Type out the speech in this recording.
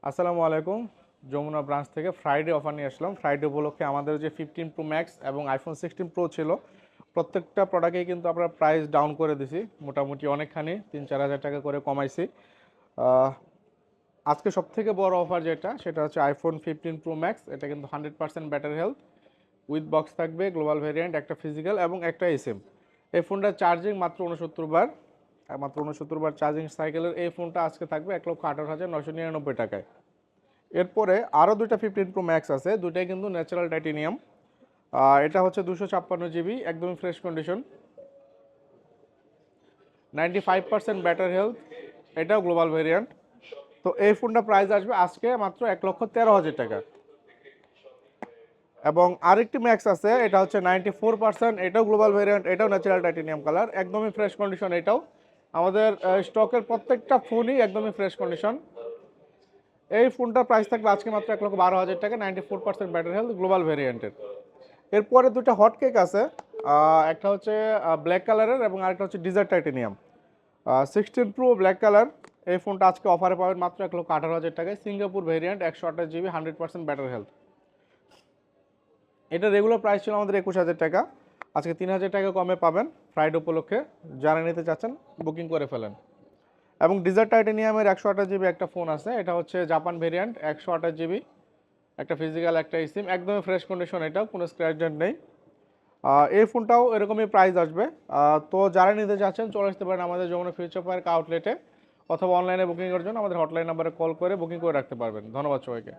আসসালামু আলাইকুম। যমুনা ব্রাঞ্চ থেকে ফ্রাইডে অফার নিয়ে আসলাম। ফ্রাইডে উপলক্ষে আমাদের যে 15 প্রো ম্যাক্স এবং আইফোন 16 প্রো ছিল, প্রত্যেকটা প্রোডাক্টেই কিন্তু আমরা প্রাইস ডাউন করে দিছি, মোটামুটি অনেকখানি 3-4 হাজার টাকা করে কমাইছি। আহ, আজকে সবথেকে বড় অফার যেটা, সেটা হচ্ছে আইফোন 15 প্রো ম্যাক্স। এটা কিন্তু 100% ব্যাটারি হেলথ, উইথ বক্স থাকবে, গ্লোবাল ভ্যারিয়েন্ট, একটা ফিজিক্যাল এবং একটা এসএম। এই ফোনটার চার্জিং মাত্র 69 বার, মাত্র 69 বার চার্জিং সাইকেলের এই ফোনটা আজকে থাকবে 1,18,999 টাকায়। এরপরে আরও দুইটা 15 প্রো ম্যাক্স আছে, দুইটাই কিন্তু ন্যাচারাল টাইটেনিয়াম। এটা হচ্ছে 256 জিবি, একদমই ফ্রেশ কন্ডিশন, 95% ব্যাটারি হেলথ, এটাও গ্লোবাল ভেরিয়েন্ট। তো এই ফোনটা প্রাইস আসবে আজকে মাত্র 1,13,000 টাকা। এবং আরেকটি ম্যাক্স আছে, এটা হচ্ছে 94%, এটাও গ্লোবাল ভেরিয়েন্ট, এটাও ন্যাচারাল টাইটেনিয়াম কালার, একদমই ফ্রেশ কন্ডিশন। এটাও আমাদের স্টকের প্রত্যেকটা ফোনই একদমই ফ্রেশ কন্ডিশন। এই ফোনটার প্রাইস থাকবে আজকে মাত্র 1,12,000 টাকা, 94% ব্যাটারি হেলথ, গ্লোবাল ভেরিয়েন্টের। এরপরে দুটো হট কেক আছে, একটা হচ্ছে ব্ল্যাক কালারের এবং আরেকটা হচ্ছে desert titanium. 16 pro black colour, এই ফোনটা আজকে অফারে পাবেন মাত্র 1,18,000 টাকায়, Singapore variant, 128 GB, 100% battery health. এটা রেগুলার প্রাইস ছিল আমাদের 21,000 টাকা, আজকে 3,000 টাকা কমে পাবেন ফ্রাইডে উপলক্ষে। যারা নিতে চাচ্ছেন বুকিং করে ফেলেন। এবং ডিজার্ট টাইটেনিয়ামের 128 জিবি একটা ফোন আছে, এটা হচ্ছে জাপান ভেরিয়েন্ট, 128 জিবি, একটা ফিজিক্যাল, একটা সিম, একদমই ফ্রেশ কন্ডিশন, এটাও কোনো স্ক্র্যাচ ডেন্ট নেই। এই ফোনটাও এরকমই প্রাইস আসবে। তো যারা নিতে চাচ্ছেন চলে আসতে পারেন আমাদের যমুনা ফিউচার পার্ক আউটলেটে, অথবা অনলাইনে বুকিংয়ের জন্য আমাদের হটলাইন নাম্বারে কল করে বুকিং করে রাখতে পারবেন। ধন্যবাদ সবাইকে।